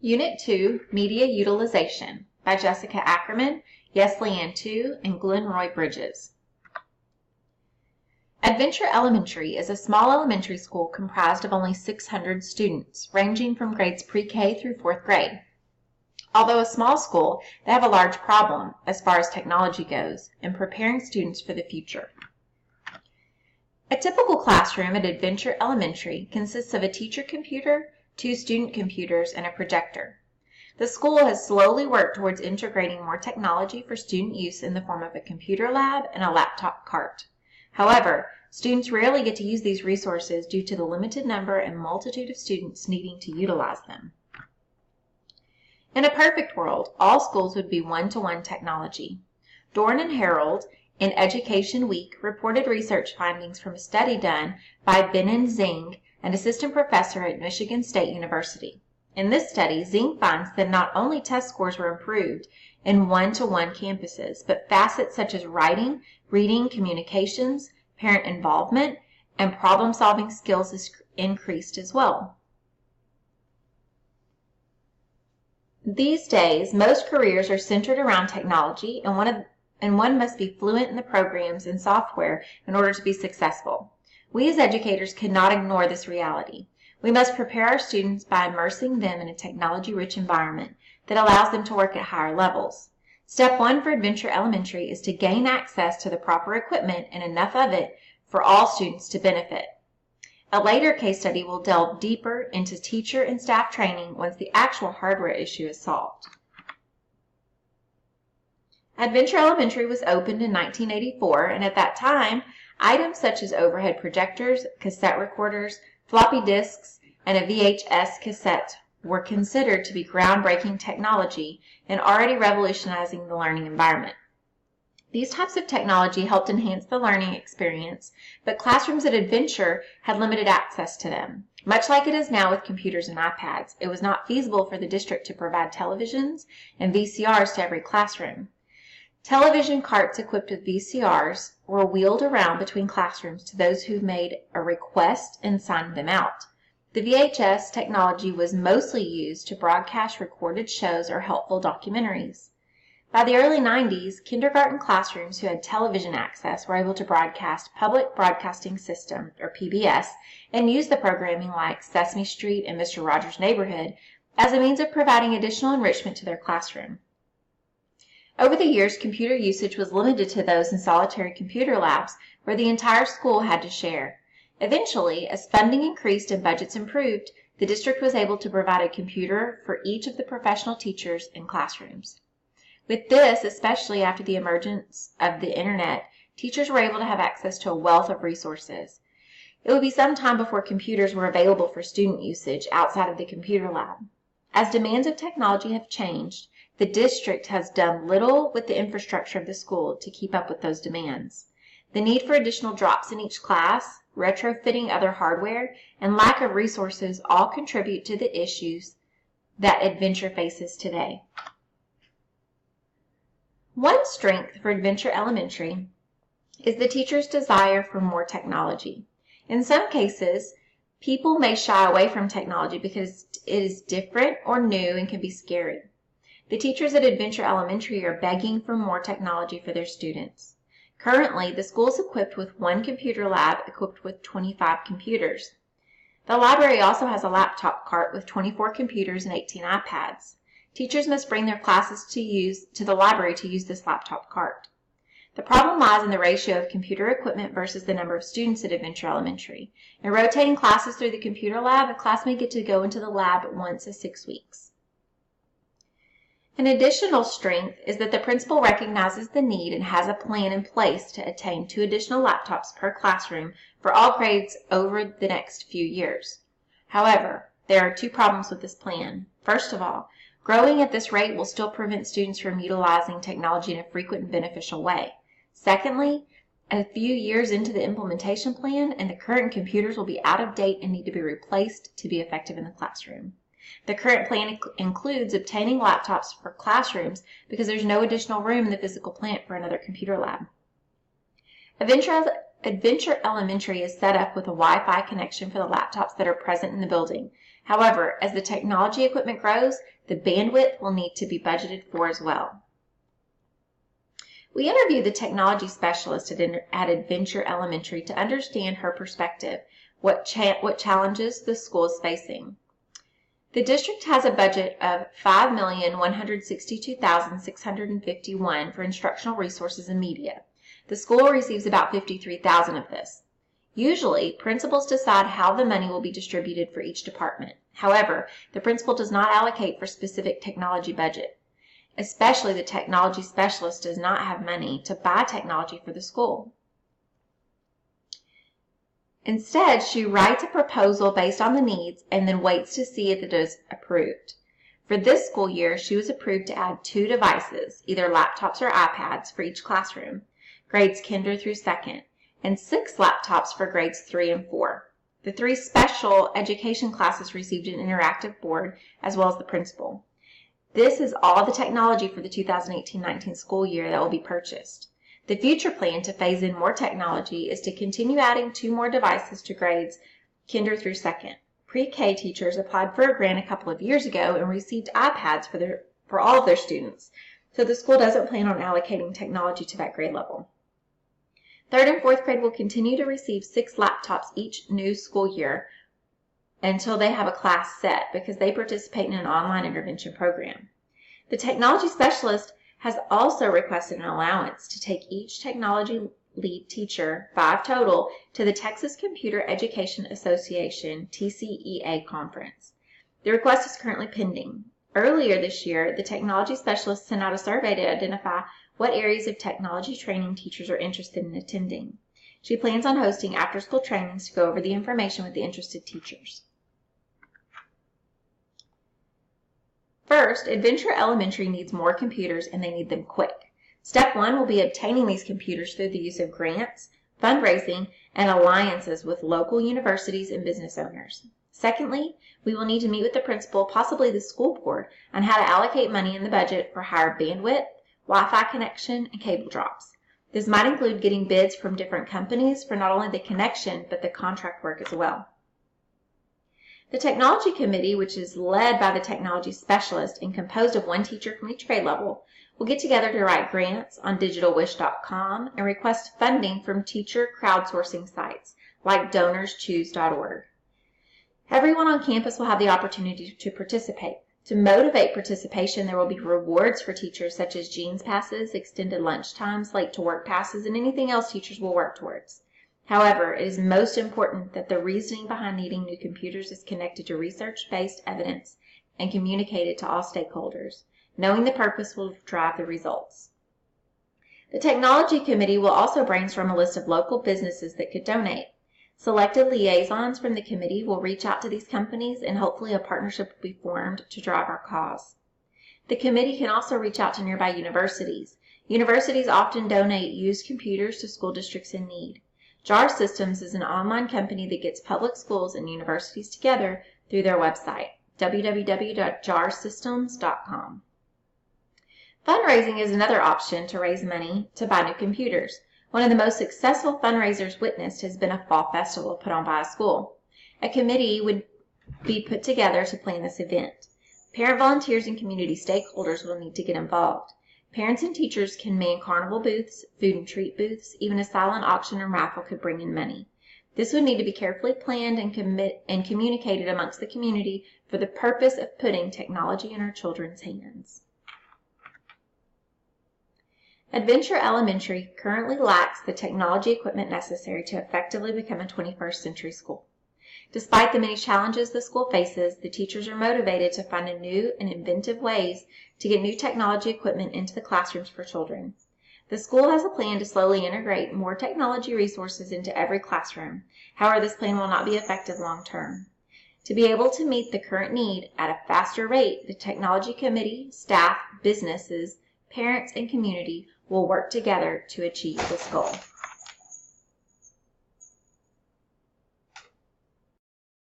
Unit 2, Media Utilization by Jessica Ackerman, Yesley Ann Tu, and Glenn Roy Bridges. Adventure Elementary is a small elementary school comprised of only 600 students, ranging from grades pre-K through 4th grade. Although a small school, they have a large problem, as far as technology goes, in preparing students for the future. A typical classroom at Adventure Elementary consists of a teacher computer, 2 student computers, and a projector. The school has slowly worked towards integrating more technology for student use in the form of a computer lab and a laptop cart. However, students rarely get to use these resources due to the limited number and multitude of students needing to utilize them. In a perfect world, all schools would be one-to-one technology. Dorn and Harold in Education Week reported research findings from a study done by Benin Zing, an assistant professor at Michigan State University. In this study, Zing finds that not only test scores were improved in one-to-one campuses, but facets such as writing, reading, communications, parent involvement, and problem-solving skills increased as well. These days, most careers are centered around technology, and one must be fluent in the programs and software in order to be successful. We as educators cannot ignore this reality. We must prepare our students by immersing them in a technology-rich environment that allows them to work at higher levels. Step 1 for Adventure Elementary is to gain access to the proper equipment and enough of it for all students to benefit. A later case study will delve deeper into teacher and staff training once the actual hardware issue is solved. Adventure Elementary was opened in 1984, and at that time, items such as overhead projectors, cassette recorders, floppy disks, and a VHS cassette were considered to be groundbreaking technology and already revolutionizing the learning environment. These types of technology helped enhance the learning experience, but classrooms at Adventure had limited access to them. Much like it is now with computers and iPads, it was not feasible for the district to provide televisions and VCRs to every classroom. Television carts equipped with VCRs were wheeled around between classrooms to those who made a request and signed them out. The VHS technology was mostly used to broadcast recorded shows or helpful documentaries. By the early 90s, kindergarten classrooms who had television access were able to broadcast Public Broadcasting System, or PBS, and use the programming like Sesame Street and Mr. Rogers' Neighborhood as a means of providing additional enrichment to their classroom. Over the years, computer usage was limited to those in solitary computer labs where the entire school had to share. Eventually, as funding increased and budgets improved, the district was able to provide a computer for each of the professional teachers in classrooms. With this, especially after the emergence of the internet, teachers were able to have access to a wealth of resources. It would be some time before computers were available for student usage outside of the computer lab. As demands of technology have changed, the district has done little with the infrastructure of the school to keep up with those demands. The need for additional drops in each class, retrofitting other hardware, and lack of resources all contribute to the issues that Adventure faces today. One strength for Adventure Elementary is the teacher's desire for more technology. In some cases, people may shy away from technology because it is different or new and can be scary. The teachers at Adventure Elementary are begging for more technology for their students. Currently, the school is equipped with 1 computer lab equipped with 25 computers. The library also has a laptop cart with 24 computers and 18 iPads. Teachers must bring their classes to the library to use this laptop cart. The problem lies in the ratio of computer equipment versus the number of students at Adventure Elementary. In rotating classes through the computer lab, a class may get to go into the lab once a 6 weeks. An additional strength is that the principal recognizes the need and has a plan in place to attain 2 additional laptops per classroom for all grades over the next few years. However, there are 2 problems with this plan. First of all, growing at this rate will still prevent students from utilizing technology in a frequent and beneficial way. Secondly, a few years into the implementation plan, and the current computers will be out of date and need to be replaced to be effective in the classroom. The current plan includes obtaining laptops for classrooms because there's no additional room in the physical plant for another computer lab. Adventure Elementary is set up with a Wi-Fi connection for the laptops that are present in the building. However, as the technology equipment grows, the bandwidth will need to be budgeted for as well. We interviewed the technology specialist at Adventure Elementary to understand her perspective, what challenges the school is facing. The district has a budget of $5,162,651 for instructional resources and media. The school receives about $53,000 of this. Usually, principals decide how the money will be distributed for each department. However, the principal does not allocate for specific technology budget. Especially the technology specialist does not have money to buy technology for the school. Instead, she writes a proposal based on the needs and then waits to see if it is approved. For this school year, she was approved to add 2 devices, either laptops or iPads, for each classroom, grades kinder through 2nd, and 6 laptops for grades 3 and 4. The 3 special education classes received an interactive board, as well as the principal. This is all the technology for the 2018-19 school year that will be purchased. The future plan to phase in more technology is to continue adding 2 more devices to grades kinder through 2nd. Pre-K teachers applied for a grant a couple of years ago and received iPads for all of their students, so the school doesn't plan on allocating technology to that grade level. 3rd and 4th grade will continue to receive 6 laptops each new school year until they have a class set because they participate in an online intervention program. The technology specialist has also requested an allowance to take each technology lead teacher, 5 total, to the Texas Computer Education Association TCEA conference. The request is currently pending. Earlier this year, the technology specialist sent out a survey to identify what areas of technology training teachers are interested in attending. She plans on hosting after-school trainings to go over the information with the interested teachers. First, Adventure Elementary needs more computers and they need them quick. Step 1 will be obtaining these computers through the use of grants, fundraising, and alliances with local universities and business owners. Secondly, we will need to meet with the principal, possibly the school board, on how to allocate money in the budget for higher bandwidth, Wi-Fi connection, and cable drops. This might include getting bids from different companies for not only the connection, but the contract work as well. The Technology Committee, which is led by the technology specialist and composed of 1 teacher from each grade level, will get together to write grants on digitalwish.com and request funding from teacher crowdsourcing sites like donorschoose.org. Everyone on campus will have the opportunity to participate. To motivate participation, there will be rewards for teachers such as jeans passes, extended lunch times, late to work passes, and anything else teachers will work towards. However, it is most important that the reasoning behind needing new computers is connected to research-based evidence and communicated to all stakeholders. Knowing the purpose will drive the results. The Technology Committee will also brainstorm a list of local businesses that could donate. Selected liaisons from the committee will reach out to these companies and hopefully a partnership will be formed to drive our cause. The committee can also reach out to nearby universities. Universities often donate used computers to school districts in need. JAR Systems is an online company that gets public schools and universities together through their website, www.jarsystems.com. Fundraising is another option to raise money to buy new computers. One of the most successful fundraisers witnessed has been a fall festival put on by a school. A committee would be put together to plan this event. Parent volunteers and community stakeholders will need to get involved. Parents and teachers can man carnival booths, food and treat booths, even a silent auction and raffle could bring in money. This would need to be carefully planned and communicated amongst the community for the purpose of putting technology in our children's hands. Adventure Elementary currently lacks the technology equipment necessary to effectively become a 21st century school. Despite the many challenges the school faces, the teachers are motivated to find new and inventive ways to get new technology equipment into the classrooms for children. The school has a plan to slowly integrate more technology resources into every classroom. However, this plan will not be effective long term. To be able to meet the current need at a faster rate, the Technology Committee, staff, businesses, parents, and community will work together to achieve this goal.